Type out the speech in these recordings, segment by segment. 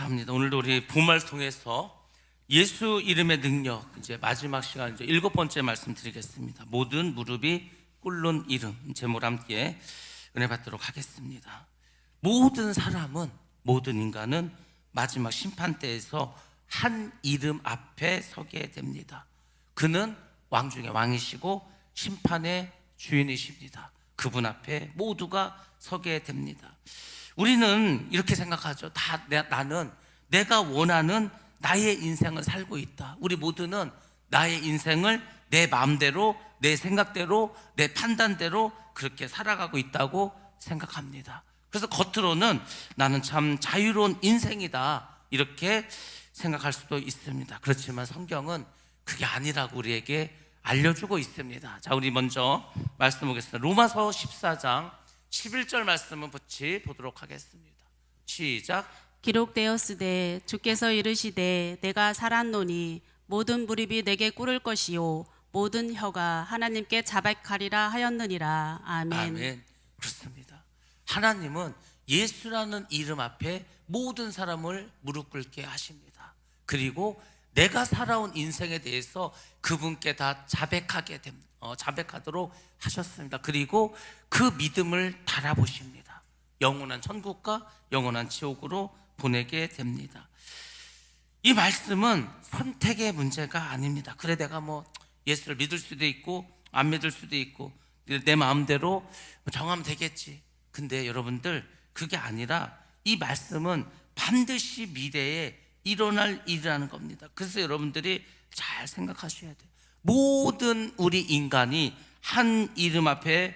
감사합니다. 오늘도 우리 본말 통해서 예수 이름의 능력, 이제 마지막 시간 이제 7번째 말씀드리겠습니다. 모든 무릎이 꿇는 이름 제목을 함께 은혜 받도록 하겠습니다. 모든 사람은, 모든 인간은 마지막 심판대에서 한 이름 앞에 서게 됩니다. 그는 왕 중에 왕이시고 심판의 주인이십니다. 그분 앞에 모두가 서게 됩니다. 우리는 이렇게 생각하죠. 나는 내가 원하는 나의 인생을 살고 있다. 우리 모두는 나의 인생을 내 마음대로, 내 생각대로, 내 판단대로 그렇게 살아가고 있다고 생각합니다. 그래서 겉으로는 나는 참 자유로운 인생이다 이렇게 생각할 수도 있습니다. 그렇지만 성경은 그게 아니라고 우리에게 알려주고 있습니다. 자, 우리 먼저 말씀 보겠습니다. 로마서 14장 11절 말씀은 같이 보도록 하겠습니다. 시작. 기록되었으되 주께서 이르시되 내가 살았노니 모든 무릎이 내게 꿇을 것이요 모든 혀가 하나님께 자백하리라 하였느니라. 아멘. 아멘. 그렇습니다. 하나님은 예수라는 이름 앞에 모든 사람을 무릎 꿇게 하십니다. 그리고 내가 살아온 인생에 대해서 그분께 다 자백하도록 하셨습니다. 그리고 그 믿음을 달아보십니다. 영원한 천국과 영원한 지옥으로 보내게 됩니다. 이 말씀은 선택의 문제가 아닙니다. 그래, 내가 예수를 믿을 수도 있고 안 믿을 수도 있고 내 마음대로 정하면 되겠지. 근데 여러분들, 그게 아니라 이 말씀은 반드시 미래에 일어날 일이라는 겁니다. 그래서 여러분들이 잘 생각하셔야 돼요. 모든 우리 인간이 한 이름 앞에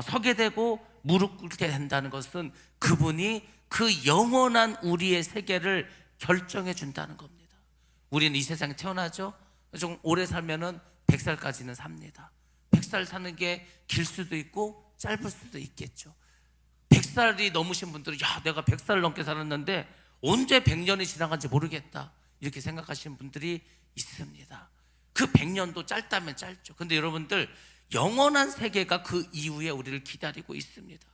서게 되고 무릎 꿇게 된다는 것은 그분이 그 영원한 우리의 세계를 결정해 준다는 겁니다. 우리는 이 세상에 태어나죠. 좀 오래 살면은 100살까지는 삽니다. 100살 사는 게 길 수도 있고 짧을 수도 있겠죠. 100살이 넘으신 분들은 내가 100살 넘게 살았는데 언제 100년이 지나간지 모르겠다 이렇게 생각하시는 분들이 있습니다. 그 100년도 짧다면 짧죠. 근데 여러분들, 영원한 세계가 그 이후에 우리를 기다리고 있습니다.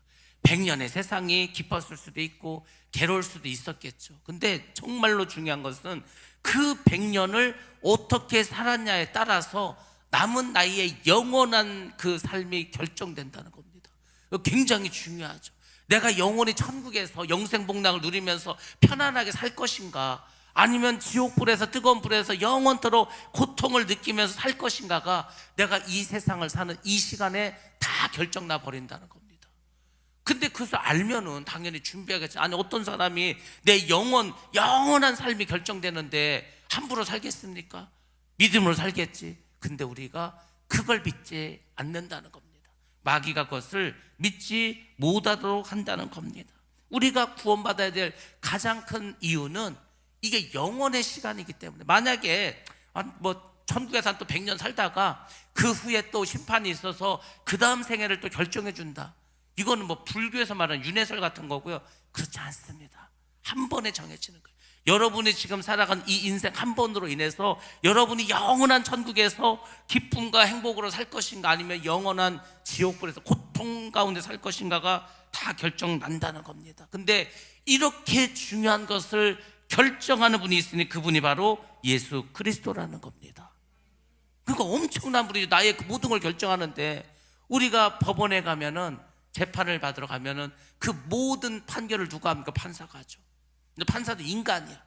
100년의 세상이 기뻤을 수도 있고 괴로울 수도 있었겠죠. 근데 정말로 중요한 것은 그 100년을 어떻게 살았냐에 따라서 남은 나이의 영원한 그 삶이 결정된다는 겁니다. 굉장히 중요하죠. 내가 영원히 천국에서 영생복락을 누리면서 편안하게 살 것인가, 아니면 지옥불에서, 뜨거운 불에서 영원토록 고통을 느끼면서 살 것인가가 내가 이 세상을 사는 이 시간에 다 결정나 버린다는 겁니다. 근데 그것을 알면은 당연히 준비하겠죠. 아니, 어떤 사람이 내 영원한 삶이 결정되는데 함부로 살겠습니까? 믿음으로 살겠지. 근데 우리가 그걸 믿지 않는다는 겁니다. 마귀가 그것을 믿지 못하도록 한다는 겁니다. 우리가 구원받아야 될 가장 큰 이유는 이게 영원의 시간이기 때문에, 만약에 천국에서 한 또 100년 살다가 그 후에 또 심판이 있어서 그 다음 생애를 또 결정해 준다, 이거는 불교에서 말하는 윤회설 같은 거고요. 그렇지 않습니다. 한 번에 정해지는 거예요. 여러분이 지금 살아간 이 인생 한 번으로 인해서 여러분이 영원한 천국에서 기쁨과 행복으로 살 것인가, 아니면 영원한 지옥불에서 고통 가운데 살 것인가가 다 결정난다는 겁니다. 근데 이렇게 중요한 것을 결정하는 분이 있으니 그분이 바로 예수 그리스도라는 겁니다. 그러니까 엄청난 분이 나의 그 모든 걸 결정하는데, 우리가 법원에 가면은, 재판을 받으러 가면은 그 모든 판결을 누가 합니까? 판사가 하죠. 근데 판사도 인간이야.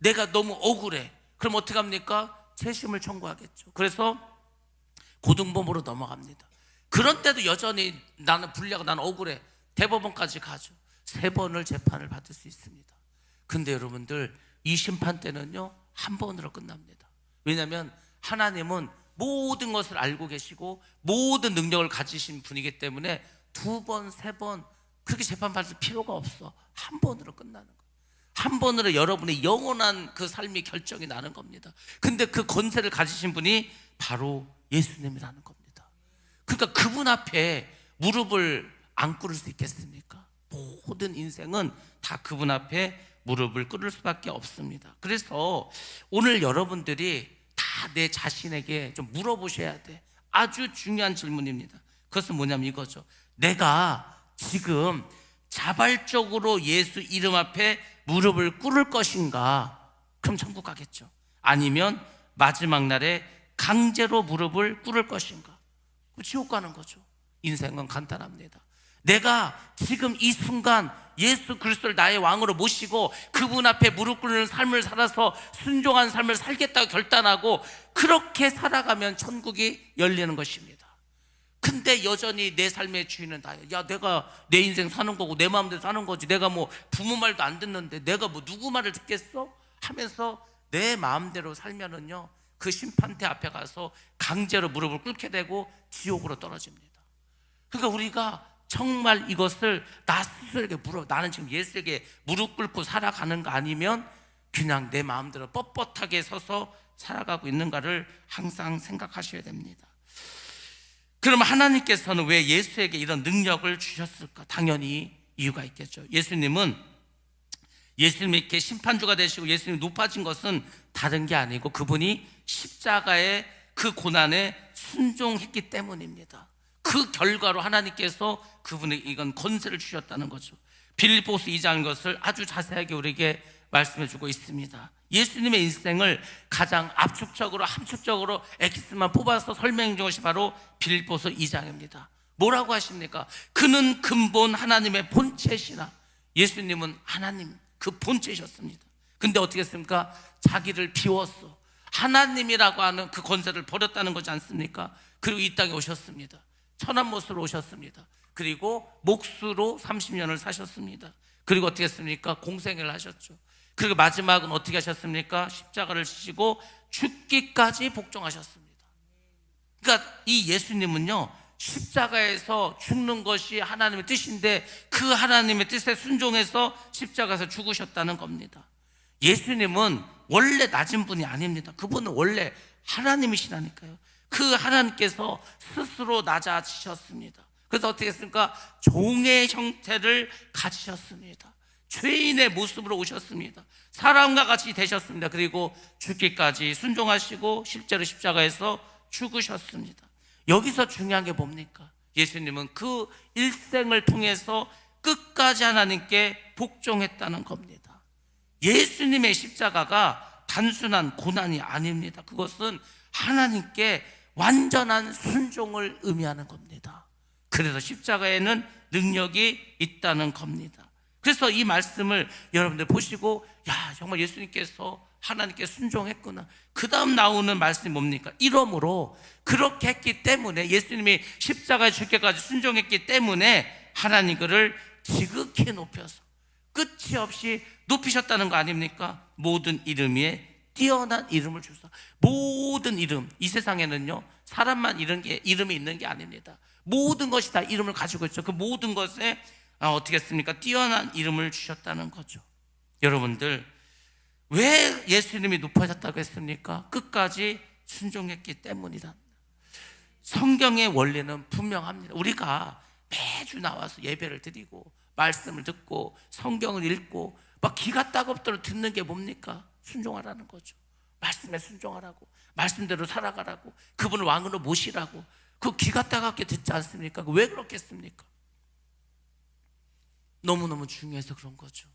내가 너무 억울해. 그럼 어떻게 합니까? 재심을 청구하겠죠. 그래서 고등법으로 넘어갑니다. 그런데도 여전히 나는 불리하고 나는 억울해. 대법원까지 가죠. 3번을 재판을 받을 수 있습니다. 근데 여러분들, 이 심판 때는요 한 번으로 끝납니다. 왜냐하면 하나님은 모든 것을 알고 계시고 모든 능력을 가지신 분이기 때문에 2번, 3번 그렇게 재판받을 필요가 없어. 한 번으로 끝나는 거예요. 한 번으로 여러분의 영원한 그 삶이 결정이 나는 겁니다. 근데 그 권세를 가지신 분이 바로 예수님이라는 겁니다. 그러니까 그분 앞에 무릎을 안 꿇을 수 있겠습니까? 모든 인생은 다 그분 앞에 무릎을 꿇을 수밖에 없습니다. 그래서 오늘 여러분들이 다 내 자신에게 좀 물어보셔야 돼. 아주 중요한 질문입니다. 그것은 뭐냐면 이거죠. 내가 지금 자발적으로 예수 이름 앞에 무릎을 꿇을 것인가? 그럼 천국 가겠죠. 아니면 마지막 날에 강제로 무릎을 꿇을 것인가? 그럼 지옥 가는 거죠. 인생은 간단합니다. 내가 지금 이 순간 예수 그리스도를 나의 왕으로 모시고 그분 앞에 무릎 꿇는 삶을 살아서 순종한 삶을 살겠다고 결단하고 그렇게 살아가면 천국이 열리는 것입니다. 근데 여전히 내 삶의 주인은 나야. 야, 내가 내 인생 사는 거고 내 마음대로 사는 거지. 내가 뭐 부모 말도 안 듣는데 내가 뭐 누구 말을 듣겠어? 하면서 내 마음대로 살면은요, 그 심판대 앞에 가서 강제로 무릎을 꿇게 되고 지옥으로 떨어집니다. 그러니까 우리가 정말 이것을 나 스스로에게 나는 지금 예수에게 무릎 꿇고 살아가는 거 아니면 그냥 내 마음대로 뻣뻣하게 서서 살아가고 있는가를 항상 생각하셔야 됩니다. 그러면 하나님께서는 왜 예수에게 이런 능력을 주셨을까? 당연히 이유가 있겠죠. 예수님이 이렇게 심판주가 되시고 예수님이 높아진 것은 다른 게 아니고 그분이 십자가의 그 고난에 순종했기 때문입니다. 그 결과로 하나님께서 그분에게 이건 권세를 주셨다는 거죠. 빌립보서 2장인 것을 아주 자세하게 우리에게 말씀해 주고 있습니다. 예수님의 인생을 가장 압축적으로 함축적으로 엑스만 뽑아서 설명해 준 것이 바로 빌립보서 2장입니다. 뭐라고 하십니까? 그는 근본 하나님의 본체시나. 예수님은 하나님 그 본체셨습니다. 근데 어떻게 했습니까? 자기를 비웠어. 하나님이라고 하는 그 권세를 버렸다는 거지 않습니까? 그리고 이 땅에 오셨습니다. 천한 모습으로 오셨습니다. 그리고 몫으로 30년을 사셨습니다. 그리고 어떻게 했습니까? 공생애를 하셨죠. 그리고 마지막은 어떻게 하셨습니까? 십자가를 지시고 죽기까지 복종하셨습니다. 그러니까 이 예수님은요, 십자가에서 죽는 것이 하나님의 뜻인데 그 하나님의 뜻에 순종해서 십자가에서 죽으셨다는 겁니다. 예수님은 원래 낮은 분이 아닙니다. 그분은 원래 하나님이시라니까요. 그 하나님께서 스스로 낮아지셨습니다. 그래서 어떻게 했습니까? 종의 형태를 가지셨습니다. 죄인의 모습으로 오셨습니다. 사람과 같이 되셨습니다. 그리고 죽기까지 순종하시고 실제로 십자가에서 죽으셨습니다. 여기서 중요한 게 뭡니까? 예수님은 그 일생을 통해서 끝까지 하나님께 복종했다는 겁니다. 예수님의 십자가가 단순한 고난이 아닙니다. 그것은 하나님께 완전한 순종을 의미하는 겁니다. 그래서 십자가에는 능력이 있다는 겁니다. 그래서 이 말씀을 여러분들 보시고, 야, 정말 예수님께서 하나님께 순종했구나. 그 다음 나오는 말씀이 뭡니까? 이러므로 그렇게 했기 때문에, 예수님이 십자가에 죽기까지 순종했기 때문에 하나님 그를 지극히 높여서 끝이 없이 높이셨다는 거 아닙니까? 모든 이름 위에 뛰어난 이름을 주사. 모든 이름, 이 세상에는요, 사람만 이름이 있는 게 아닙니다. 모든 것이 다 이름을 가지고 있죠. 그 모든 것에 어떻게 했습니까? 뛰어난 이름을 주셨다는 거죠. 여러분들, 왜 예수님이 높아졌다고 했습니까? 끝까지 순종했기 때문이다. 성경의 원리는 분명합니다. 우리가 매주 나와서 예배를 드리고 말씀을 듣고 성경을 읽고 막 기가 따갑도록 듣는 게 뭡니까? 순종하라는 거죠. 말씀에 순종하라고, 말씀대로 살아가라고, 그분을 왕으로 모시라고. 그 기가 따갑게 듣지 않습니까? 왜 그렇겠습니까? 너무너무 중요해서 그런 거죠.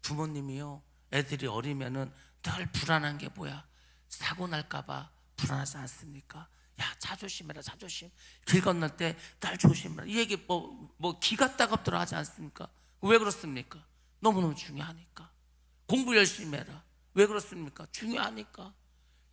부모님이요, 애들이 어리면은 늘 불안한 게 뭐야? 사고 날까봐 불안하지 않습니까? 야, 차 조심해라, 차 조심. 길 건널 때 날 조심해라. 이 얘기 뭐 기가 따갑도록 하지 않습니까? 왜 그렇습니까? 너무너무 중요하니까. 공부 열심히 해라. 왜 그렇습니까? 중요하니까.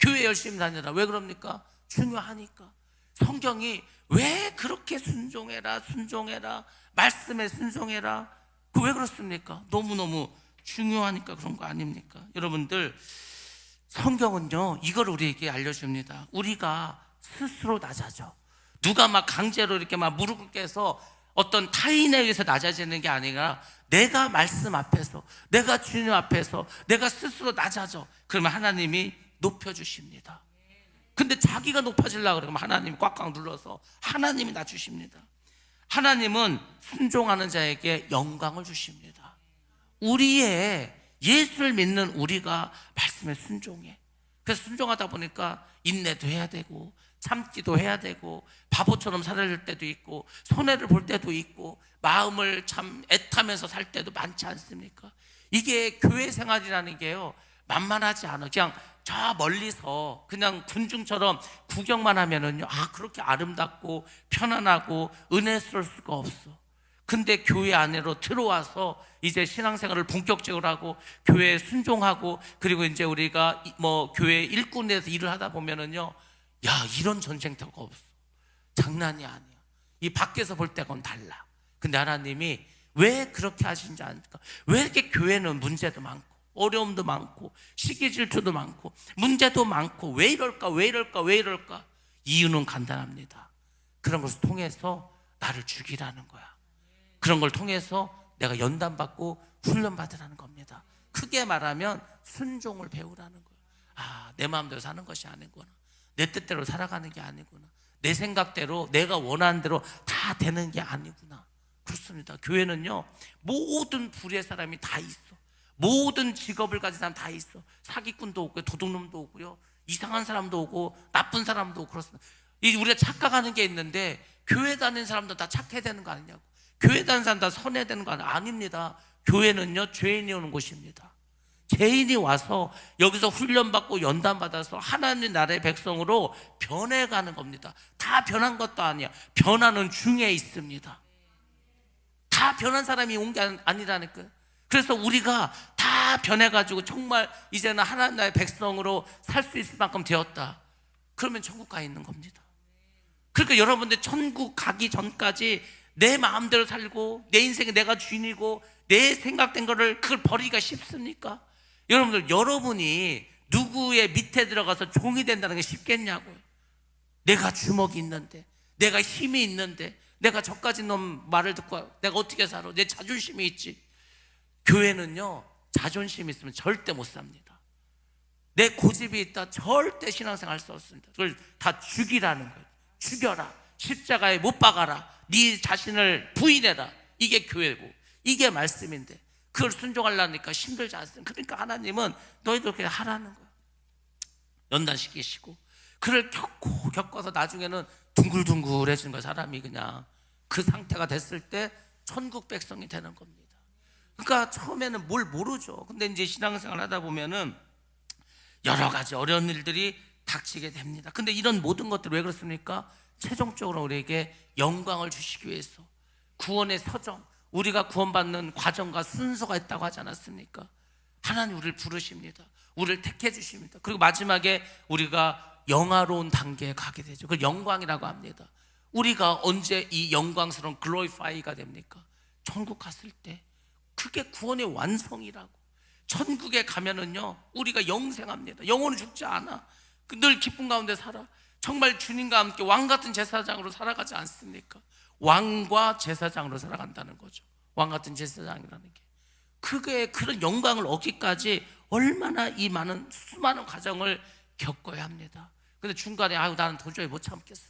교회 열심히 다녀라. 왜 그럽니까? 중요하니까. 성경이 왜 그렇게 순종해라, 순종해라, 말씀에 순종해라. 그 왜 그렇습니까? 너무너무 중요하니까 그런 거 아닙니까? 여러분들, 성경은요, 이걸 우리에게 알려줍니다. 우리가 스스로 낮아져. 누가 막 강제로 이렇게 막 무릎 꿇게 해서 어떤 타인에 의해서 낮아지는 게 아니라 내가 말씀 앞에서, 내가 주님 앞에서 내가 스스로 낮아져. 그러면 하나님이 높여주십니다. 근데 자기가 높아지려고 그러면 하나님이 꽉꽉 눌러서 하나님이 낮추십니다. 하나님은 순종하는 자에게 영광을 주십니다. 우리의 예수를 믿는 우리가 말씀에 순종해. 그래서 순종하다 보니까 인내도 해야 되고 참기도 해야 되고 바보처럼 살아갈 때도 있고 손해를 볼 때도 있고 마음을 참 애타면서 살 때도 많지 않습니까? 이게 교회 생활이라는 게요, 만만하지 않아. 그냥 저 멀리서 그냥 군중처럼 구경만 하면은요, 아, 그렇게 아름답고 편안하고 은혜스러울 수가 없어. 근데 교회 안으로 들어와서 이제 신앙생활을 본격적으로 하고 교회에 순종하고, 그리고 이제 우리가 뭐 교회 일꾼에서 일을 하다 보면은요, 야, 이런 전쟁터가 없어. 장난이 아니야. 이 밖에서 볼 때건 달라. 근데 하나님이 왜 그렇게 하신지 아니까? 왜 이렇게 교회는 문제도 많고 어려움도 많고 시기 질투도 많고 문제도 많고, 왜 이럴까 왜 이럴까 왜 이럴까? 이유는 간단합니다. 그런 것을 통해서 나를 죽이라는 거야. 그런 걸 통해서 내가 연단받고 훈련받으라는 겁니다. 크게 말하면 순종을 배우라는 거예요. 아, 내 마음대로 사는 것이 아니구나. 내 뜻대로 살아가는 게 아니구나. 내 생각대로 내가 원하는 대로 다 되는 게 아니구나. 그렇습니다. 교회는요, 모든 부류의 사람이 다 있어. 모든 직업을 가진 사람 다 있어. 사기꾼도 오고 도둑놈도 오고요, 이상한 사람도 오고 나쁜 사람도 오고 그렇습니다. 우리가 착각하는 게 있는데, 교회 다니는 사람도 다 착해야 되는 거 아니냐고. 교회 다니는 사람 다 선해야 되는 거 아닙니다. 교회는요, 죄인이 오는 곳입니다. 죄인이 와서 여기서 훈련받고 연단받아서 하나님 나라의 백성으로 변해가는 겁니다. 다 변한 것도 아니야. 변화는 중에 있습니다. 다 변한 사람이 온 게 아니라니까요. 그래서 우리가 다 변해가지고 정말 이제는 하나님 나라의 백성으로 살 수 있을 만큼 되었다. 그러면 천국 가 있는 겁니다. 그러니까 여러분들 천국 가기 전까지 내 마음대로 살고 내 인생에 내가 주인이고 내 생각된 거를 그걸 버리기가 쉽습니까? 여러분들, 여러분이 누구의 밑에 들어가서 종이 된다는 게 쉽겠냐고요. 내가 주먹이 있는데, 내가 힘이 있는데, 내가 저까지 놈 말을 듣고 내가 어떻게 살아? 내 자존심이 있지. 교회는요, 자존심이 있으면 절대 못 삽니다. 내 고집이 있다, 절대 신앙생활 할 수 없습니다. 그걸 다 죽이라는 거예요. 죽여라, 십자가에 못 박아라, 네 자신을 부인해라. 이게 교회고 이게 말씀인데, 그걸 순종하려니까 힘들지 않습니까? 그러니까 하나님은 너희들 그냥 하라는 거예요. 연단시키시고, 그를 겪어서 나중에는 둥글둥글해지는 거예요. 사람이 그냥 그 상태가 됐을 때 천국 백성이 되는 겁니다. 그러니까 처음에는 뭘 모르죠. 근데 이제 신앙생활 하다 보면은 여러 가지 어려운 일들이 닥치게 됩니다. 근데 이런 모든 것들 왜 그렇습니까? 최종적으로 우리에게 영광을 주시기 위해서, 구원의 서정, 우리가 구원받는 과정과 순서가 있다고 하지 않았습니까? 하나님 우리를 부르십니다. 우리를 택해 주십니다. 그리고 마지막에 우리가 영화로운 단계에 가게 되죠. 그걸 영광이라고 합니다. 우리가 언제 이 영광스러운 글로리파이가 됩니까? 천국 갔을 때. 그게 구원의 완성이라고. 천국에 가면은요, 우리가 영생합니다. 영혼은 죽지 않아. 늘 기쁨 가운데 살아. 정말 주님과 함께 왕같은 제사장으로 살아가지 않습니까? 왕과 제사장으로 살아간다는 거죠. 왕같은 제사장이라는 게, 그게 그런 영광을 얻기까지 얼마나 이 많은 수많은 과정을 겪어야 합니다. 근데 중간에 아유 나는 도저히 못 참겠어,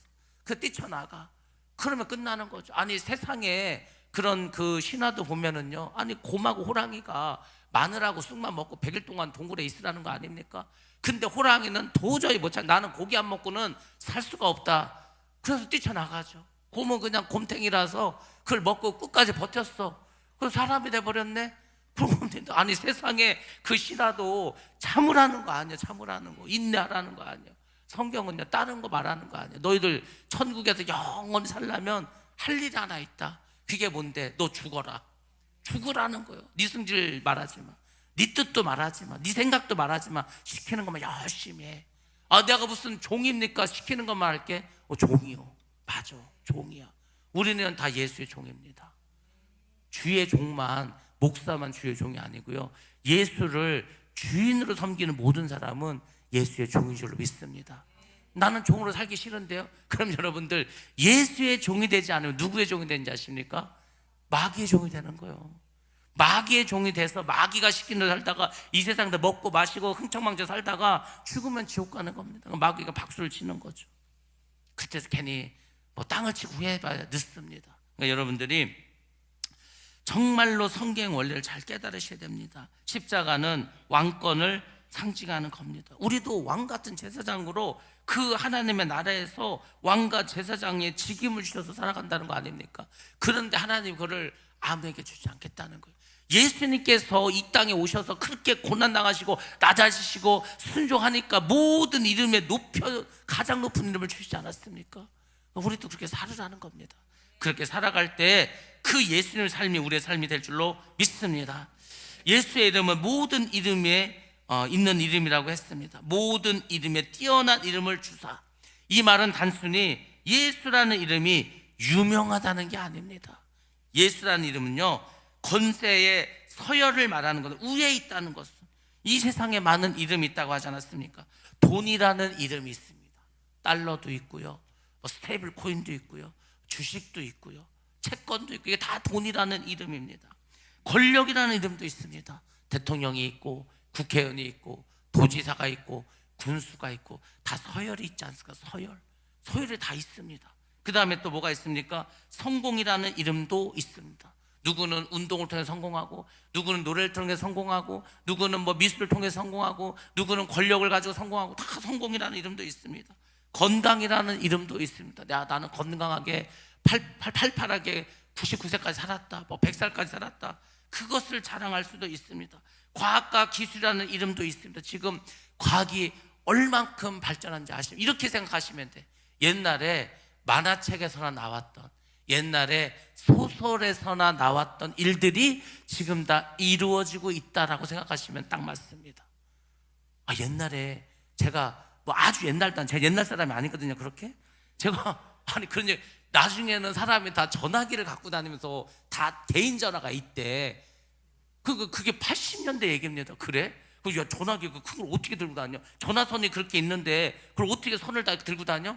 그 뛰쳐나가. 그러면 끝나는 거죠. 아니 세상에 그런 그 신화도 보면은요, 아니 곰하고 호랑이가 마늘하고 쑥만 먹고 100일 동안 동굴에 있으라는 거 아닙니까? 근데 호랑이는 도저히 못 참, 나는 고기 안 먹고는 살 수가 없다. 그래서 뛰쳐나가죠. 곰은 그냥 곰탱이라서 그걸 먹고 끝까지 버텼어. 그래서 사람이 돼버렸네. 그러면 아니 세상에 그 신화도 참으라는 거 아니야. 참으라는 거, 인내하라는 거 아니야. 성경은요, 다른 거 말하는 거 아니야. 너희들 천국에서 영원히 살려면 할 일이 하나 있다. 그게 뭔데? 너 죽어라. 죽으라는 거예요. 네 승질 말하지 마, 네 뜻도 말하지 마, 네 생각도 말하지 마. 시키는 것만 열심히 해. 아, 내가 무슨 종입니까? 시키는 것만 할게. 종이요. 맞아, 종이야. 우리는 다 예수의 종입니다. 주의 종만, 목사만 주의 종이 아니고요, 예수를 주인으로 섬기는 모든 사람은 예수의 종인 줄로 믿습니다. 나는 종으로 살기 싫은데요? 그럼 여러분들, 예수의 종이 되지 않으면 누구의 종이 되는지 아십니까? 마귀의 종이 되는 거예요. 마귀의 종이 돼서 마귀가 시키는 대로 살다가 이 세상에 먹고 마시고 흥청망청 살다가 죽으면 지옥 가는 겁니다. 마귀가 박수를 치는 거죠. 그때서 괜히 뭐 땅을 치고 후회해봐야 늦습니다. 그러니까 여러분들이 정말로 성경 원리를 잘 깨달으셔야 됩니다. 십자가는 왕권을 상징하는 겁니다. 우리도 왕같은 제사장으로 그 하나님의 나라에서 왕과 제사장의 직임을 주셔서 살아간다는 거 아닙니까? 그런데 하나님 그거를 아무에게 주지 않겠다는 거예요. 예수님께서 이 땅에 오셔서 그렇게 고난당하시고 낮아지시고 순종하니까 모든 이름에 가장 높은 이름을 주시지 않았습니까? 우리도 그렇게 살으라는 겁니다. 그렇게 살아갈 때 그 예수님의 삶이 우리의 삶이 될 줄로 믿습니다. 예수의 이름은 모든 이름에 있는 이름이라고 했습니다. 모든 이름에 뛰어난 이름을 주사. 이 말은 단순히 예수라는 이름이 유명하다는 게 아닙니다. 예수라는 이름은요, 권세의 서열을 말하는 것, 위에 있다는 것은, 이 세상에 많은 이름이 있다고 하지 않았습니까? 돈이라는 이름이 있습니다. 달러도 있고요, 스테이블 코인도 있고요, 주식도 있고요, 채권도 있고, 이게 다 돈이라는 이름입니다. 권력이라는 이름도 있습니다. 대통령이 있고 국회의원이 있고 도지사가 있고 군수가 있고 다 서열이 있지 않습니까? 서열이 다 있습니다. 그 다음에 또 뭐가 있습니까? 성공이라는 이름도 있습니다. 누구는 운동을 통해 성공하고, 누구는 노래를 통해 성공하고, 누구는 미술을 통해 성공하고, 누구는 권력을 가지고 성공하고, 다 성공이라는 이름도 있습니다. 건강이라는 이름도 있습니다. 나는 건강하게 팔팔하게 99세까지 살았다, 100살까지 살았다, 그것을 자랑할 수도 있습니다. 과학과 기술이라는 이름도 있습니다. 지금 과학이 얼만큼 발전한지 아시면 이렇게 생각하시면 돼. 옛날에 만화책에서나 나왔던, 옛날에 소설에서나 나왔던 일들이 지금 다 이루어지고 있다라고 생각하시면 딱 맞습니다. 옛날에 제가 아주 옛날, 제가 옛날 사람이 아니거든요. 그렇게 제가 그런 얘기, 나중에는 사람이 다 전화기를 갖고 다니면서 다 개인 전화가 있대. 그게 80년대 얘기입니다. 그래? 야, 전화기 그걸 어떻게 들고 다녀? 전화선이 그렇게 있는데 그걸 어떻게 선을 다 들고 다녀?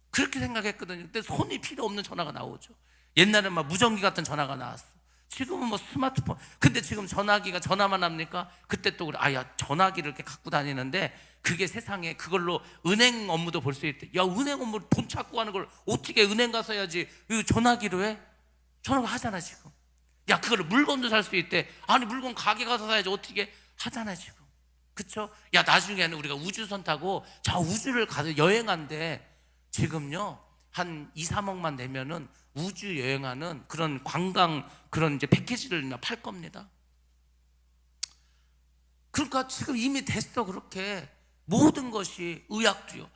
그렇게 생각했거든요. 근데 손이 필요 없는 전화가 나오죠. 옛날엔 무전기 같은 전화가 나왔어. 지금은 스마트폰. 근데 지금 전화기가 전화만 합니까? 그때 또 그래. 전화기를 이렇게 갖고 다니는데 그게 세상에 그걸로 은행 업무도 볼 수 있대. 야, 은행 업무 돈 찾고 하는 걸 어떻게 은행 가서 해야지? 이거 전화기로 해? 전화가 하잖아 지금. 야, 그걸 물건도 살 수 있대. 물건 가게 가서 사야지 어떻게 하잖아 지금. 그쵸? 야, 나중에는 우리가 우주선 타고 저 우주를 가서 여행한대. 지금요 한 2, 3억만 내면은 우주 여행하는 그런 관광 그런 이제 패키지를 팔 겁니다. 그러니까 지금 이미 됐어. 그렇게 모든 것이, 의학도요.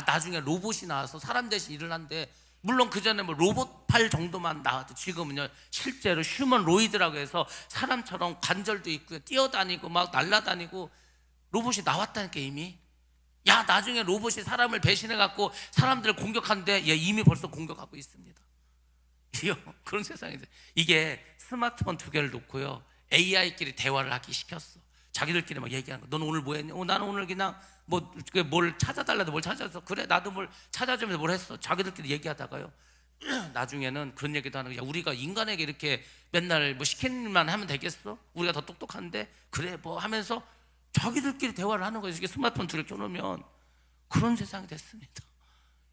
나중에 로봇이 나와서 사람 대신 일을 한대. 물론 그 전에 로봇 팔 정도만 나와도 지금은요 실제로 휴먼로이드라고 해서 사람처럼 관절도 있고요, 뛰어다니고 막 날아다니고 로봇이 나왔다니까 이미. 야, 나중에 로봇이 사람을 배신해 갖고 사람들을 공격하는데 이미 벌써 공격하고 있습니다. 그런 세상인데, 이게 스마트폰 2개를 놓고요 AI끼리 대화를 하기 시켰어. 자기들끼리 막 얘기하는 거. 넌 오늘 뭐 했냐? 나는 오늘 그냥 뭘 찾아달라도 뭘 찾아서, 그래 나도 뭘 찾아주면서 뭘 했어. 자기들끼리 얘기하다가요 나중에는 그런 얘기도 하는 거야. 우리가 인간에게 이렇게 맨날 시키는 일만 하면 되겠어? 우리가 더 똑똑한데? 그래 하면서 자기들끼리 대화를 하는 거예요. 이게 스마트폰 2를 켜놓으면. 그런 세상이 됐습니다.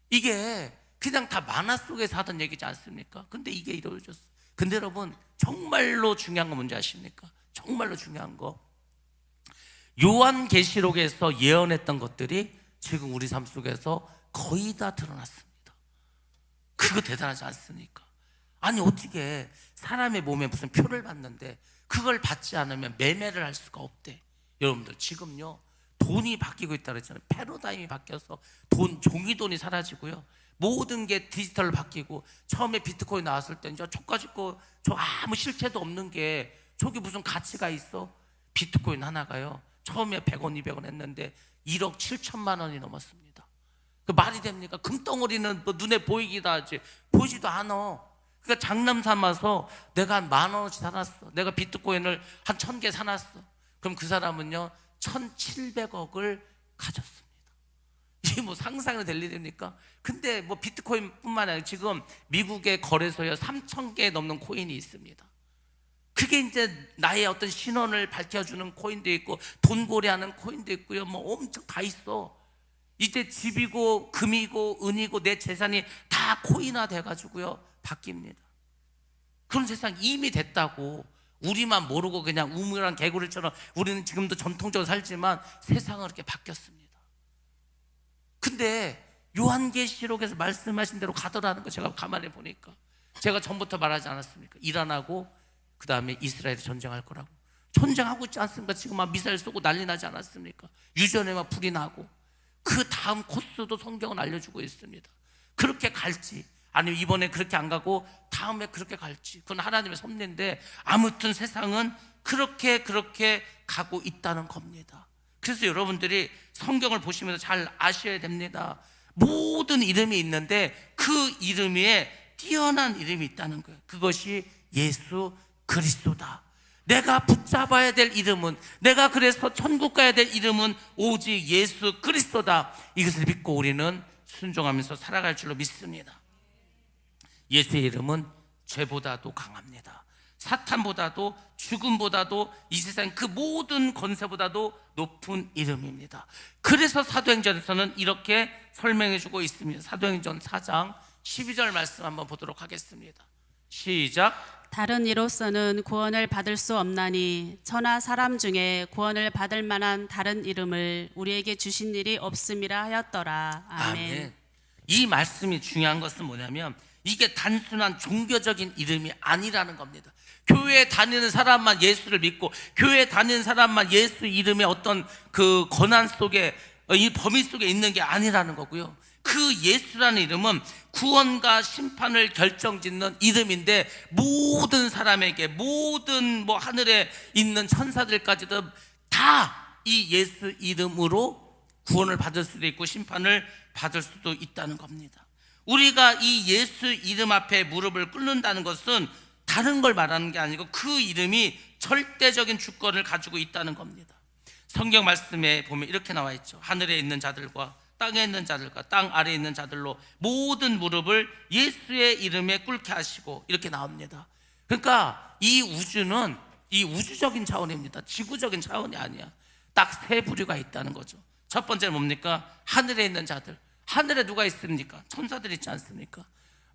이게 그냥 다 만화 속에서 하던 얘기지 않습니까? 근데 이게 이루어졌어. 근데 여러분, 정말로 중요한 건 뭔지 아십니까? 정말로 중요한 거, 요한계시록에서 예언했던 것들이 지금 우리 삶 속에서 거의 다 드러났습니다. 그거 대단하지 않습니까? 어떻게 사람의 몸에 무슨 표를 받는데 그걸 받지 않으면 매매를 할 수가 없대. 여러분들, 지금요 돈이 바뀌고 있다 그랬잖아요. 패러다임이 바뀌어서 종이돈이 사라지고요, 모든 게 디지털로 바뀌고, 처음에 비트코인 나왔을 때 저까지 거 아무 실체도 없는 게 저기 무슨 가치가 있어? 비트코인 하나가요 처음에 100원 200원 했는데 1억 7천만 원이 넘었습니다. 그 말이 됩니까? 금덩어리는 눈에 보이기도 하지 보이지도 않아. 그러니까 장남 삼아서 내가 한 10,000원어치 사놨어. 내가 비트코인을 한 1000개 사놨어. 그럼 그 사람은요 1,700억을 가졌습니다. 이게 상상이 될 일입니까? 근데 비트코인뿐만 아니라 지금 미국의 거래소에 3,000개 넘는 코인이 있습니다. 그게 이제 나의 어떤 신원을 밝혀주는 코인도 있고, 돈고래하는 코인도 있고요, 엄청 다 있어. 이제 집이고 금이고 은이고 내 재산이 다 코인화 돼가지고요 바뀝니다. 그런 세상 이미 됐다고. 우리만 모르고 그냥 우물한 개구리처럼 우리는 지금도 전통적으로 살지만 세상은 그렇게 바뀌었습니다. 근데 요한계시록에서 말씀하신 대로 가더라는 거 제가 가만히 보니까, 제가 전부터 말하지 않았습니까? 일 안 하고 그 다음에 이스라엘이 전쟁할 거라고. 전쟁하고 있지 않습니까? 지금 막 미사일 쏘고 난리 나지 않았습니까? 유전에 막 불이 나고. 그 다음 코스도 성경은 알려주고 있습니다. 그렇게 갈지, 아니면 이번에 그렇게 안 가고 다음에 그렇게 갈지, 그건 하나님의 섭리인데, 아무튼 세상은 그렇게 가고 있다는 겁니다. 그래서 여러분들이 성경을 보시면서 잘 아셔야 됩니다. 모든 이름이 있는데 그 이름 위에 뛰어난 이름이 있다는 거예요. 그것이 예수 그리스도다. 내가 붙잡아야 될 이름은, 내가 그래서 천국 가야 될 이름은 오직 예수 그리스도다. 이것을 믿고 우리는 순종하면서 살아갈 줄로 믿습니다. 예수의 이름은 죄보다도 강합니다. 사탄보다도, 죽음보다도, 이 세상 그 모든 권세보다도 높은 이름입니다. 그래서 사도행전에서는 이렇게 설명해 주고 있습니다. 사도행전 4장 12절 말씀 한번 보도록 하겠습니다. 시작. 다른 이로서는 구원을 받을 수 없나니 천하 사람 중에 구원을 받을 만한 다른 이름을 우리에게 주신 일이 없음이라 하였더라. 아멘. 이 말씀이 중요한 것은 뭐냐면, 이게 단순한 종교적인 이름이 아니라는 겁니다. 교회에 다니는 사람만 예수를 믿고, 교회에 다니는 사람만 예수 이름의 어떤 그 권한 속에, 이 범위 속에 있는 게 아니라는 거고요. 그 예수라는 이름은 구원과 심판을 결정짓는 이름인데, 모든 사람에게, 모든 뭐 하늘에 있는 천사들까지도 다 이 예수 이름으로 구원을 받을 수도 있고 심판을 받을 수도 있다는 겁니다. 우리가 이 예수 이름 앞에 무릎을 꿇는다는 것은 다른 걸 말하는 게 아니고 그 이름이 절대적인 주권을 가지고 있다는 겁니다. 성경 말씀에 보면 이렇게 나와 있죠. 하늘에 있는 자들과 땅에 있는 자들과 땅 아래에 있는 자들로 모든 무릎을 예수의 이름에 꿇게 하시고, 이렇게 나옵니다. 그러니까 이 우주는 이 우주적인 차원입니다. 지구적인 차원이 아니야. 딱 세 부류가 있다는 거죠. 첫 번째는 뭡니까? 하늘에 있는 자들. 하늘에 누가 있습니까? 천사들 있지 않습니까?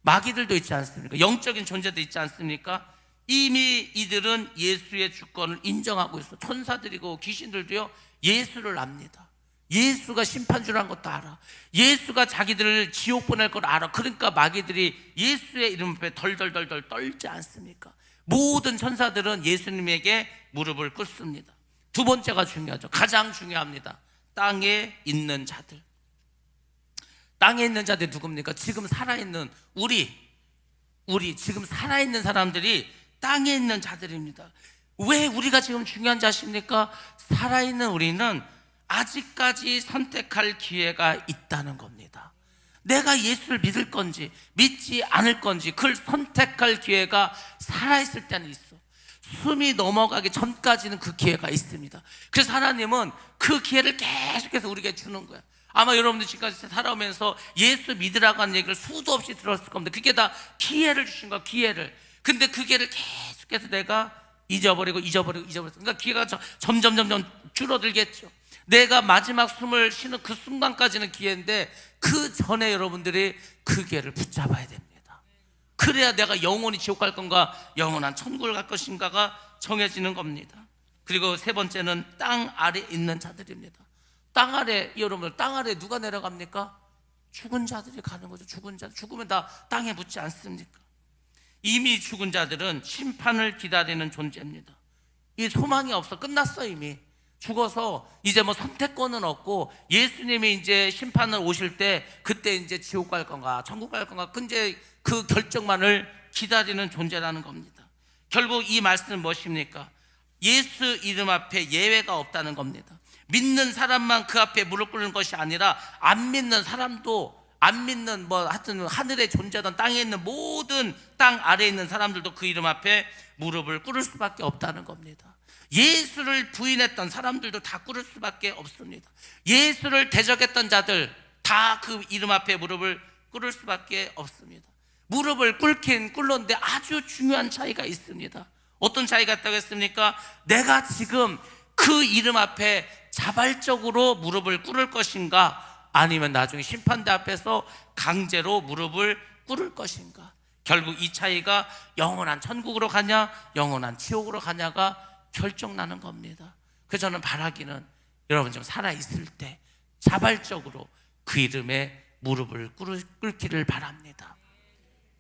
마귀들도 있지 않습니까? 영적인 존재도 있지 않습니까? 이미 이들은 예수의 주권을 인정하고 있어. 천사들이고 귀신들도요, 예수를 압니다. 예수가 심판주라는 것도 알아. 예수가 자기들을 지옥 보낼 걸 알아. 그러니까 마귀들이 예수의 이름 앞에 덜덜덜덜 떨지 않습니까? 모든 천사들은 예수님에게 무릎을 꿇습니다. 두 번째가 중요하죠. 가장 중요합니다. 땅에 있는 자들. 땅에 있는 자들이 누굽니까? 지금 살아있는 우리 지금 살아있는 사람들이 땅에 있는 자들입니다. 왜 우리가 지금 중요한지 아십니까? 살아있는 우리는 아직까지 선택할 기회가 있다는 겁니다. 내가 예수를 믿을 건지 믿지 않을 건지 그걸 선택할 기회가 살아있을 때는 있어. 숨이 넘어가기 전까지는 그 기회가 있습니다. 그래서 하나님은 그 기회를 계속해서 우리에게 주는 거야. 아마 여러분들 지금까지 살아오면서 예수 믿으라고 하는 얘기를 수도 없이 들었을 겁니다. 그게 다 기회를 주신 거야, 기회를. 근데 그 기회를 계속해서 내가 잊어버리고 그러니까 기회가 점점 줄어들겠죠. 내가 마지막 숨을 쉬는 그 순간까지는 기회인데, 그 전에 여러분들이 그 기회를 붙잡아야 됩니다. 그래야 내가 영원히 지옥 갈 건가 영원한 천국을 갈 것인가가 정해지는 겁니다. 그리고 세 번째는 땅 아래 있는 자들입니다. 땅 아래, 여러분, 땅 아래 누가 내려갑니까? 죽은 자들이 가는 거죠. 죽은 자들. 죽으면 다 땅에 묻지 않습니까? 이미 죽은 자들은 심판을 기다리는 존재입니다. 이 소망이 없어. 끝났어. 이미 죽어서 이제 뭐 선택권은 없고, 예수님이 이제 심판을 오실 때 그때 이제 지옥 갈 건가 천국 갈 건가 근데 그 결정만을 기다리는 존재라는 겁니다. 결국 이 말씀은 무엇입니까? 예수 이름 앞에 예외가 없다는 겁니다. 믿는 사람만 그 앞에 무릎 꿇는 것이 아니라 안 믿는 사람도, 안 믿는 뭐 하여튼 하늘에 존재하던 땅에 있는 모든 땅 아래에 있는 사람들도 그 이름 앞에 무릎을 꿇을 수밖에 없다는 겁니다. 예수를 부인했던 사람들도 다 꿇을 수밖에 없습니다. 예수를 대적했던 자들 다 그 이름 앞에 무릎을 꿇을 수밖에 없습니다. 무릎을 꿇긴 꿇는데 아주 중요한 차이가 있습니다. 어떤 차이가 있다고 했습니까? 내가 지금 그 이름 앞에 자발적으로 무릎을 꿇을 것인가, 아니면 나중에 심판대 앞에서 강제로 무릎을 꿇을 것인가. 결국 이 차이가 영원한 천국으로 가냐 영원한 지옥으로 가냐가 결정나는 겁니다. 그래서 저는 바라기는 여러분 좀 살아있을 때 자발적으로 그 이름에 무릎을 꿇기를 바랍니다.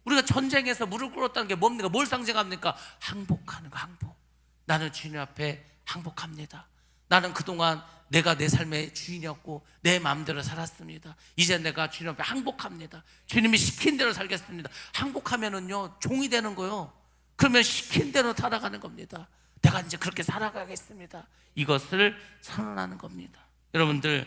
우리가 전쟁에서 무릎 꿇었다는 게 뭡니까? 뭘 상징합니까? 항복하는 거, 항복. 나는 주님 앞에 항복합니다. 나는 그동안 내가 내 삶의 주인이었고 내 마음대로 살았습니다. 이제 내가 주님 앞에 항복합니다. 주님이 시킨 대로 살겠습니다. 항복하면은요, 종이 되는 거요. 그러면 시킨 대로 살아가는 겁니다. 내가 이제 그렇게 살아가겠습니다. 이것을 선언하는 겁니다. 여러분들,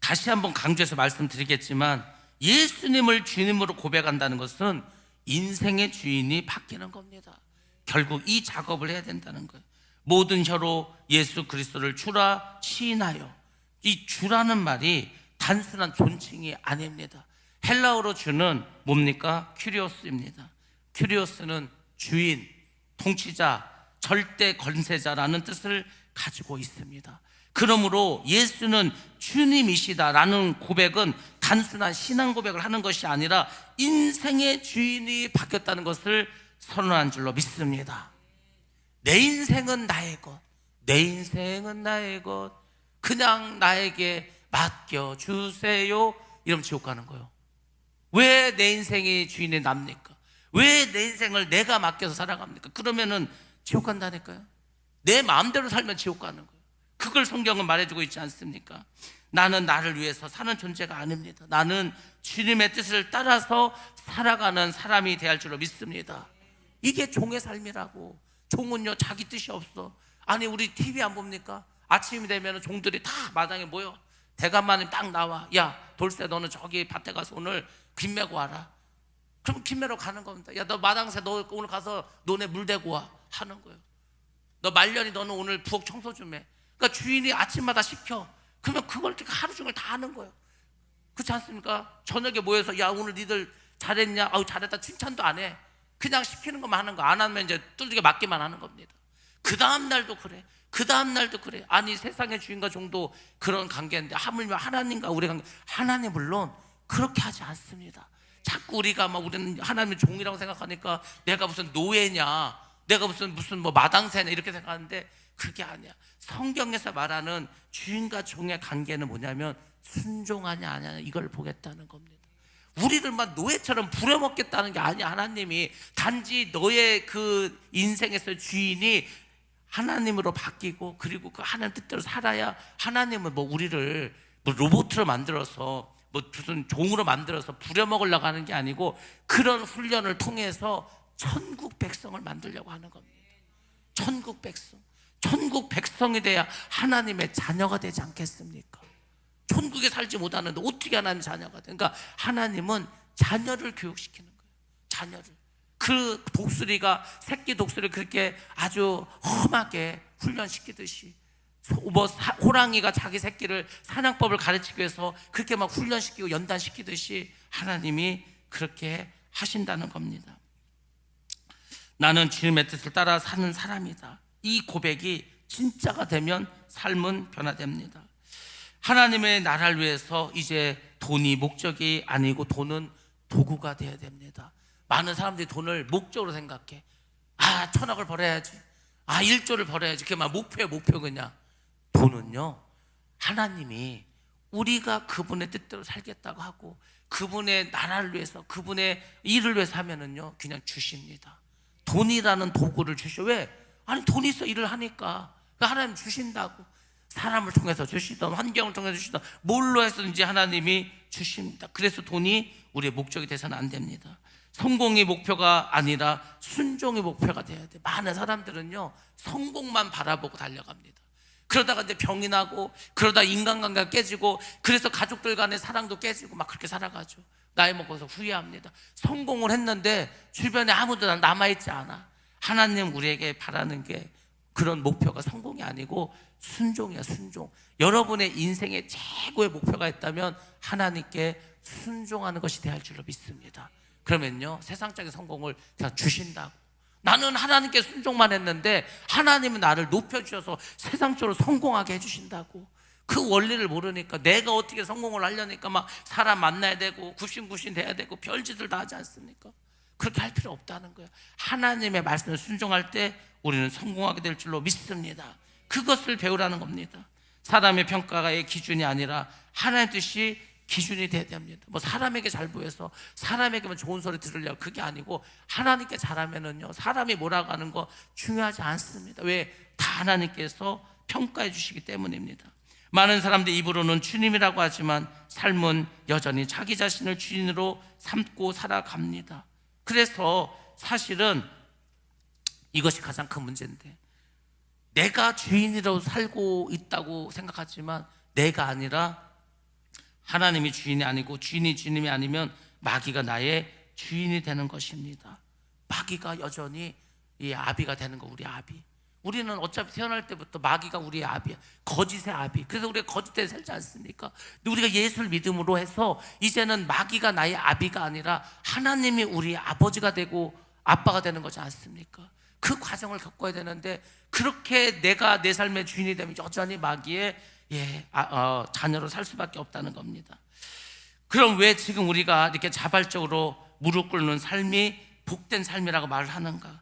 다시 한번 강조해서 말씀드리겠지만 예수님을 주님으로 고백한다는 것은 인생의 주인이 바뀌는 겁니다. 결국 이 작업을 해야 된다는 거예요. 모든 혀로 예수 그리스도를 주라 시인하여. 이 주라는 말이 단순한 존칭이 아닙니다. 헬라어로 주는 뭡니까? 큐리오스입니다. 큐리오스는 주인, 통치자, 절대 권세자라는 뜻을 가지고 있습니다. 그러므로 예수는 주님이시다라는 고백은 단순한 신앙 고백을 하는 것이 아니라 인생의 주인이 바뀌었다는 것을 선언한 줄로 믿습니다. 내 인생은 나의 것, 내 인생은 나의 것, 그냥 나에게 맡겨주세요. 이러면 지옥 가는 거예요. 왜 내 인생이 주인이 납니까? 왜 내 인생을 내가 맡겨서 살아갑니까? 그러면은 지옥 간다니까요. 내 마음대로 살면 지옥 가는 거예요. 그걸 성경은 말해주고 있지 않습니까? 나는 나를 위해서 사는 존재가 아닙니다. 나는 주님의 뜻을 따라서 살아가는 사람이 되어야 할 줄로 믿습니다. 이게 종의 삶이라고. 종은요, 자기 뜻이 없어. 아니, 우리 TV 안 봅니까? 아침이 되면 종들이 다 마당에 모여. 대감마님 딱 나와. 야, 돌쇠, 너는 저기 밭에 가서 오늘 김 메고 와라. 그럼 김 메러 가는 겁니다. 야, 너 마당새 너 오늘 가서 논에 물 대고 와. 하는 거예요. 너 말년이 너는 오늘 부엌 청소 좀 해. 그러니까 주인이 아침마다 시켜. 그러면 그걸 하루 종일 다 하는 거예요. 그렇지 않습니까? 저녁에 모여서 야, 오늘 니들 잘했냐? 아우, 잘했다. 칭찬도 안 해. 그냥 시키는 것만 하는 거. 안 하면 이제 뚜들겨 맞기만 하는 겁니다. 그 다음 날도 그래. 그 다음 날도 그래. 아니, 세상의 주인과 종도 그런 관계인데 하물며 하나님과 우리 관계. 하나님 물론 그렇게 하지 않습니다. 자꾸 우리가 막 우리는 하나님의 종이라고 생각하니까 내가 무슨 노예냐, 내가 무슨 뭐 마당새냐 이렇게 생각하는데 그게 아니야. 성경에서 말하는 주인과 종의 관계는 뭐냐면 순종하냐 안 하냐 이걸 보겠다는 겁니다. 우리를 막 노예처럼 부려먹겠다는 게 아니야. 하나님이 단지 너의 그 인생에서 주인이 하나님으로 바뀌고 그리고 그 하나님 뜻대로 살아야. 하나님은 뭐 우리를 뭐 로봇으로 만들어서 뭐 무슨 종으로 만들어서 부려먹으려고 하는 게 아니고 그런 훈련을 통해서 천국 백성을 만들려고 하는 겁니다. 천국 백성. 천국 백성이 돼야 하나님의 자녀가 되지 않겠습니까? 천국에 살지 못하는데 어떻게 하나님 자녀가 돼? 그러니까 하나님은 자녀를 교육시키는 거예요. 자녀를. 그 독수리가 새끼 독수리를 그렇게 아주 험하게 훈련시키듯이 호랑이가 자기 새끼를 사냥법을 가르치기 위해서 그렇게 막 훈련시키고 연단시키듯이 하나님이 그렇게 하신다는 겁니다. 나는 주님의 뜻을 따라 사는 사람이다. 이 고백이 진짜가 되면 삶은 변화됩니다. 하나님의 나라를 위해서 이제 돈이 목적이 아니고 돈은 도구가 되어야 됩니다. 많은 사람들이 돈을 목적으로 생각해. 아, 1,000억을 벌어야지. 아, 1조를 벌어야지. 그게 막 목표야, 목표 그냥. 돈은요, 하나님이 우리가 그분의 뜻대로 살겠다고 하고 그분의 나라를 위해서 그분의 일을 위해서 하면은요 그냥 주십니다. 돈이라는 도구를 주셔. 왜? 아니, 돈이 있어 일을 하니까. 그러니까 하나님 주신다고. 사람을 통해서 주시던 환경을 통해서 주시던 뭘로 해서든지 하나님이 주십니다. 그래서 돈이 우리의 목적이 돼서는 안 됩니다. 성공이 목표가 아니라 순종이 목표가 돼야 돼. 많은 사람들은요 성공만 바라보고 달려갑니다. 그러다가 이제 병이 나고 그러다 인간관계가 깨지고 그래서 가족들 간의 사랑도 깨지고 막 그렇게 살아가죠. 나이 먹어서 후회합니다. 성공을 했는데 주변에 아무도 남아있지 않아. 하나님 우리에게 바라는 게 그런 목표가 성공이 아니고 순종이야, 순종. 여러분의 인생의 최고의 목표가 있다면 하나님께 순종하는 것이 돼야 할 줄로 믿습니다. 그러면요 세상적인 성공을 그냥 주신다고. 나는 하나님께 순종만 했는데 하나님은 나를 높여주셔서 세상적으로 성공하게 해주신다고. 그 원리를 모르니까 내가 어떻게 성공을 하려니까 막 사람 만나야 되고 굽신굽신 돼야 되고 별짓을 다 하지 않습니까? 그렇게 할 필요 없다는 거예요. 하나님의 말씀을 순종할 때 우리는 성공하게 될 줄로 믿습니다. 그것을 배우라는 겁니다. 사람의 평가의 기준이 아니라 하나님의 뜻이 기준이 돼야 됩니다. 뭐 사람에게 잘 보여서 사람에게만 좋은 소리 들으려고, 그게 아니고 하나님께 잘하면은요, 사람이 뭐라고 하는 거 중요하지 않습니다. 왜? 다 하나님께서 평가해 주시기 때문입니다. 많은 사람들 입으로는 주님이라고 하지만 삶은 여전히 자기 자신을 주인으로 삼고 살아갑니다. 그래서 사실은 이것이 가장 큰 문제인데, 내가 주인으로 살고 있다고 생각하지만 내가 아니라 하나님이 주인이 아니고 주인이 주님이 아니면 마귀가 나의 주인이 되는 것입니다. 마귀가 여전히 이 아비가 되는 거, 우리 아비. 우리는 어차피 태어날 때부터 마귀가 우리의 아비야. 거짓의 아비. 그래서 우리가 거짓대로 살지 않습니까? 근데 우리가 예수를 믿음으로 해서 이제는 마귀가 나의 아비가 아니라 하나님이 우리의 아버지가 되고 아빠가 되는 거지 않습니까? 그 과정을 겪어야 되는데, 그렇게 내가 내 삶의 주인이 되면 여전히 마귀의 자녀로 살 수밖에 없다는 겁니다. 그럼 왜 지금 우리가 이렇게 자발적으로 무릎 꿇는 삶이 복된 삶이라고 말을 하는가?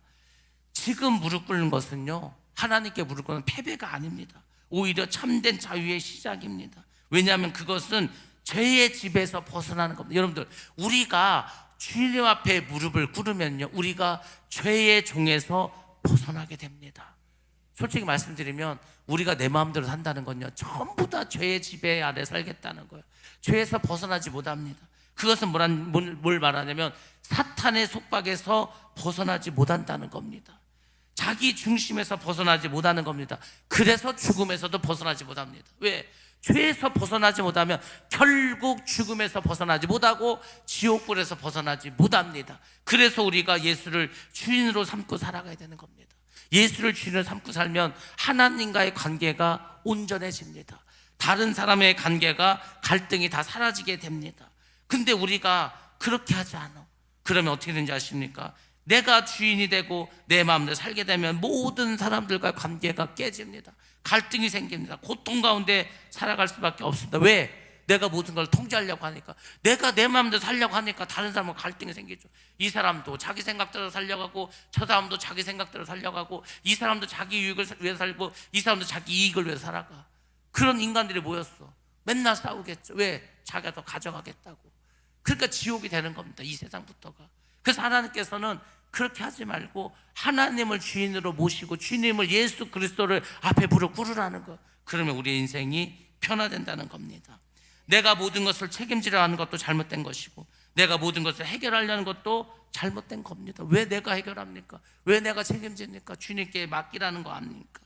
지금 무릎 꿇는 것은요, 하나님께 무릎 꿇는 패배가 아닙니다. 오히려 참된 자유의 시작입니다. 왜냐하면 그것은 죄의 집에서 벗어나는 겁니다. 여러분들, 우리가 주님 앞에 무릎을 꿇으면요, 우리가 죄의 종에서 벗어나게 됩니다. 솔직히 말씀드리면 우리가 내 마음대로 산다는 건요, 전부 다 죄의 지배 아래 살겠다는 거예요. 죄에서 벗어나지 못합니다. 그것은 뭘 말하냐면 사탄의 속박에서 벗어나지 못한다는 겁니다. 자기 중심에서 벗어나지 못하는 겁니다. 그래서 죽음에서도 벗어나지 못합니다. 왜? 죄에서 벗어나지 못하면 결국 죽음에서 벗어나지 못하고 지옥불에서 벗어나지 못합니다. 그래서 우리가 예수를 주인으로 삼고 살아가야 되는 겁니다. 예수를 주인으로 삼고 살면 하나님과의 관계가 온전해집니다. 다른 사람의 관계가, 갈등이 다 사라지게 됩니다. 근데 우리가 그렇게 하지 않아. 그러면 어떻게 되는지 아십니까? 내가 주인이 되고 내 마음대로 살게 되면 모든 사람들과 관계가 깨집니다. 갈등이 생깁니다. 고통 가운데 살아갈 수밖에 없습니다. 왜? 내가 모든 걸 통제하려고 하니까, 내가 내 마음대로 살려고 하니까 다른 사람과 갈등이 생기죠. 이 사람도 자기 생각대로 살려고 하고, 저 사람도 자기 생각대로 살려고 하고, 이 사람도 자기 유익을 위해서 살고, 이 사람도 자기 이익을 위해서 살아가. 그런 인간들이 모였어. 맨날 싸우겠죠. 왜? 자기가 더 가져가겠다고. 그러니까 지옥이 되는 겁니다, 이 세상부터가. 그래서 하나님께서는 그렇게 하지 말고 하나님을 주인으로 모시고 주님을, 예수 그리스도를 앞에 무릎 꿇으라는 거. 그러면 우리의 인생이 변화된다는 겁니다. 내가 모든 것을 책임지려 하는 것도 잘못된 것이고, 내가 모든 것을 해결하려는 것도 잘못된 겁니다. 왜 내가 해결합니까? 왜 내가 책임집니까? 주님께 맡기라는 거 아닙니까?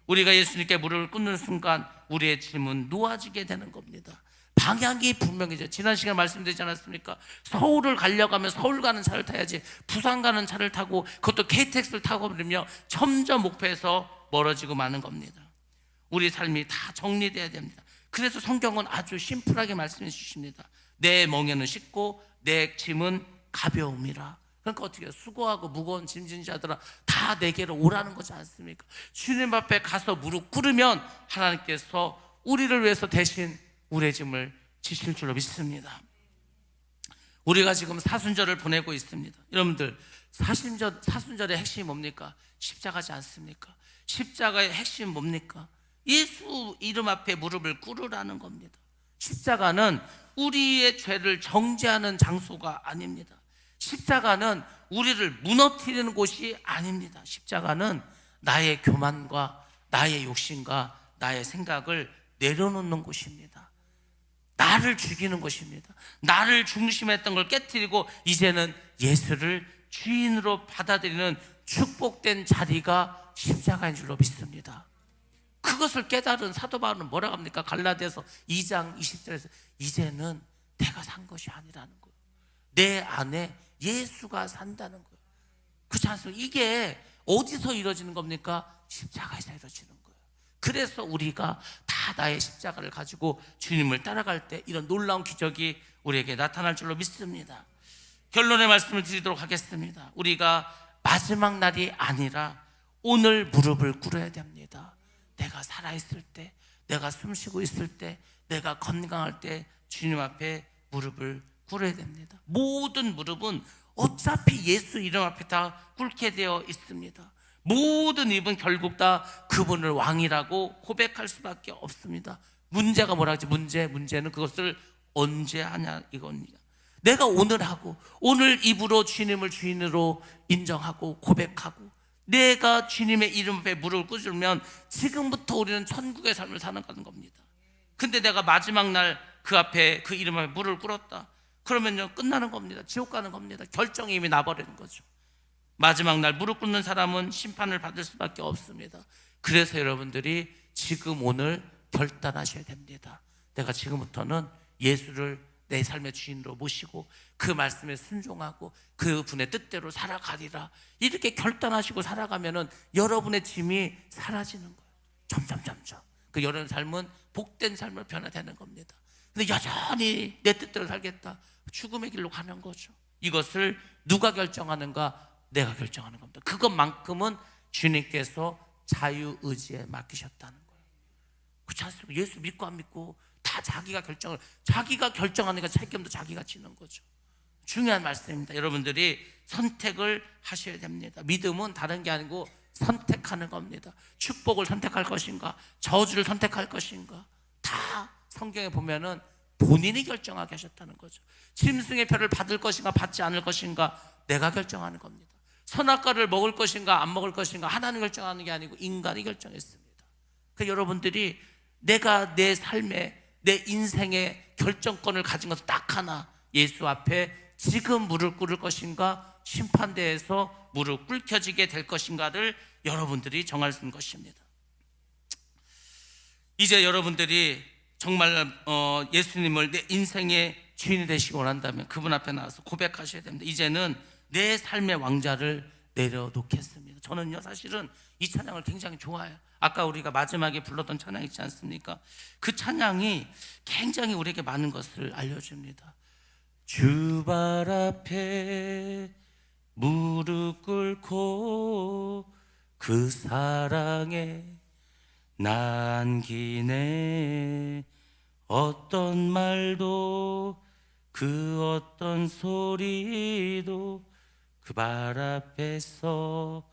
우리가 예수님께 무릎을 꿇는 순간 우리의 짐은 놓아지게 되는 겁니다. 방향이 분명해져. 지난 시간에 말씀드리지 않았습니까? 서울을 가려고 하면 서울 가는 차를 타야지, 부산 가는 차를 타고, 그것도 KTX를 타고 그러면 점점 목표에서 멀어지고 마는 겁니다. 우리 삶이 다 정리돼야 됩니다. 그래서 성경은 아주 심플하게 말씀해 주십니다. 내 멍에는 쉽고 내 짐은 가벼움이라. 그러니까 어떻게 해요? 수고하고 무거운 짐진 자들아 다 내게로 오라는 거지 않습니까? 주님 앞에 가서 무릎 꿇으면 하나님께서 우리를 위해서 대신 우리의 짐을 지실 줄로 믿습니다. 우리가 지금 사순절을 보내고 있습니다. 여러분들, 사순절의 핵심이 뭡니까? 십자가지 않습니까? 십자가의 핵심이 뭡니까? 예수 이름 앞에 무릎을 꿇으라는 겁니다. 십자가는 우리의 죄를 정죄하는 장소가 아닙니다. 십자가는 우리를 무너뜨리는 곳이 아닙니다. 십자가는 나의 교만과 나의 욕심과 나의 생각을 내려놓는 곳입니다. 나를 죽이는 것입니다. 나를 중심했던 걸 깨트리고 이제는 예수를 주인으로 받아들이는 축복된 자리가 십자가인 줄로 믿습니다. 그것을 깨달은 사도 바울은 뭐라고 합니까? 갈라디아서 2장 20절에서 이제는 내가 산 것이 아니라는 거예요. 내 안에 예수가 산다는 거예요. 그렇지 않습니까? 이게 어디서 이루어지는 겁니까? 십자가에서 이루어지는 거예요. 그래서 우리가 다 나의 십자가를 가지고 주님을 따라갈 때 이런 놀라운 기적이 우리에게 나타날 줄로 믿습니다. 결론의 말씀을 드리도록 하겠습니다. 우리가 마지막 날이 아니라 오늘 무릎을 꿇어야 됩니다. 내가 살아있을 때, 내가 숨쉬고 있을 때, 내가 건강할 때 주님 앞에 무릎을 꿇어야 됩니다. 모든 무릎은 어차피 예수 이름 앞에 다 꿇게 되어 있습니다. 모든 입은 결국 다 그분을 왕이라고 고백할 수밖에 없습니다. 문제가 뭐라 하지? 문제는 그것을 언제 하냐 이겁니다. 내가 오늘 하고 오늘 입으로 주님을 주인으로 인정하고 고백하고 내가 주님의 이름 앞에 무릎을 꿇으면 지금부터 우리는 천국의 삶을 사는 겁니다. 근데 내가 마지막 날 그 앞에 그 이름 앞에 무릎을 꿇었다 그러면요 끝나는 겁니다. 지옥 가는 겁니다. 결정이 이미 나버리는 거죠. 마지막 날 무릎 꿇는 사람은 심판을 받을 수밖에 없습니다. 그래서 여러분들이 지금 오늘 결단하셔야 됩니다. 내가 지금부터는 예수를 내 삶의 주인으로 모시고 그 말씀에 순종하고 그분의 뜻대로 살아가리라. 이렇게 결단하시고 살아가면은 여러분의 짐이 사라지는 거예요. 점점 그 여러분 삶은 복된 삶을 변화되는 겁니다. 근데 여전히 내 뜻대로 살겠다, 죽음의 길로 가는 거죠. 이것을 누가 결정하는가? 내가 결정하는 겁니다. 그것만큼은 주님께서 자유의지에 맡기셨다는 거예요. 그렇지 않습니까? 예수 믿고 안 믿고 다 자기가 결정하니까 책임도 자기가 지는 거죠. 중요한 말씀입니다. 여러분들이 선택을 하셔야 됩니다. 믿음은 다른 게 아니고 선택하는 겁니다. 축복을 선택할 것인가, 저주를 선택할 것인가, 다 성경에 보면은 본인이 결정하게 하셨다는 거죠. 짐승의 표를 받을 것인가 받지 않을 것인가 내가 결정하는 겁니다. 선악과를 먹을 것인가 안 먹을 것인가 하나님 결정하는 게 아니고 인간이 결정했습니다. 그러니까 여러분들이 내가 내 삶에 내 인생의 결정권을 가진 것은 딱 하나, 예수 앞에 지금 무릎 꿇을 것인가 심판대에서 무릎 꿇혀지게 될 것인가를 여러분들이 정할 수 있는 것입니다. 이제 여러분들이 정말 예수님을 내 인생의 주인이 되시고 원한다면 그분 앞에 나와서 고백하셔야 됩니다. 이제는 내 삶의 왕자를 내려놓겠습니다. 저는요 사실은 이 찬양을 굉장히 좋아해요. 아까 우리가 마지막에 불렀던 찬양 있지 않습니까? 그 찬양이 굉장히 우리에게 많은 것을 알려줍니다. 주 발 앞에 무릎 꿇고 그 사랑에 남기네. 어떤 말도 그 어떤 소리도 그 발 앞에서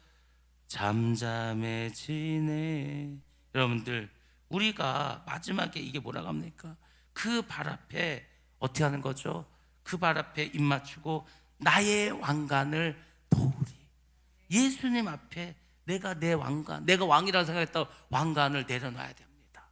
잠잠해지네. 여러분들 우리가 마지막에 이게 뭐라고 합니까? 그 발 앞에 어떻게 하는 거죠? 그 발 앞에 입 맞추고 나의 왕관을 놓으리. 예수님 앞에 내가 내 왕관, 내가 왕이라고 생각했던 왕관을 내려놔야 됩니다.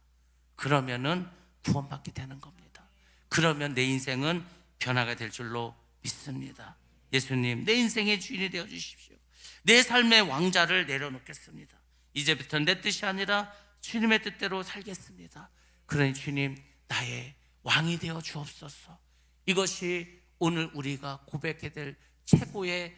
그러면은 구원받게 되는 겁니다. 그러면 내 인생은 변화가 될 줄로 믿습니다. 예수님, 내 인생의 주인이 되어 주십시오. 내 삶의 왕자를 내려놓겠습니다. 이제부터 내 뜻이 아니라 주님의 뜻대로 살겠습니다. 그러니 주님, 나의 왕이 되어 주옵소서. 이것이 오늘 우리가 고백해야 될 최고의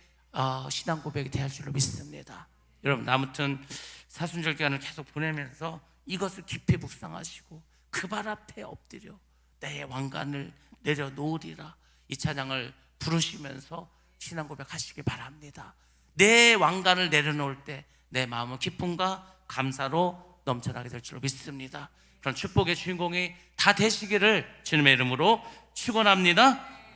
신앙 고백이 될 줄로 믿습니다. 여러분, 아무튼 사순절 기간을 계속 보내면서 이것을 깊이 묵상하시고 그 발 앞에 엎드려 내 왕관을 내려놓으리라, 이 찬양을 부르시면서 신앙 고백하시기 바랍니다. 내 왕관을 내려놓을 때 내 마음은 기쁨과 감사로 넘쳐나게 될 줄로 믿습니다. 그런 축복의 주인공이 다 되시기를 주님의 이름으로 축원합니다.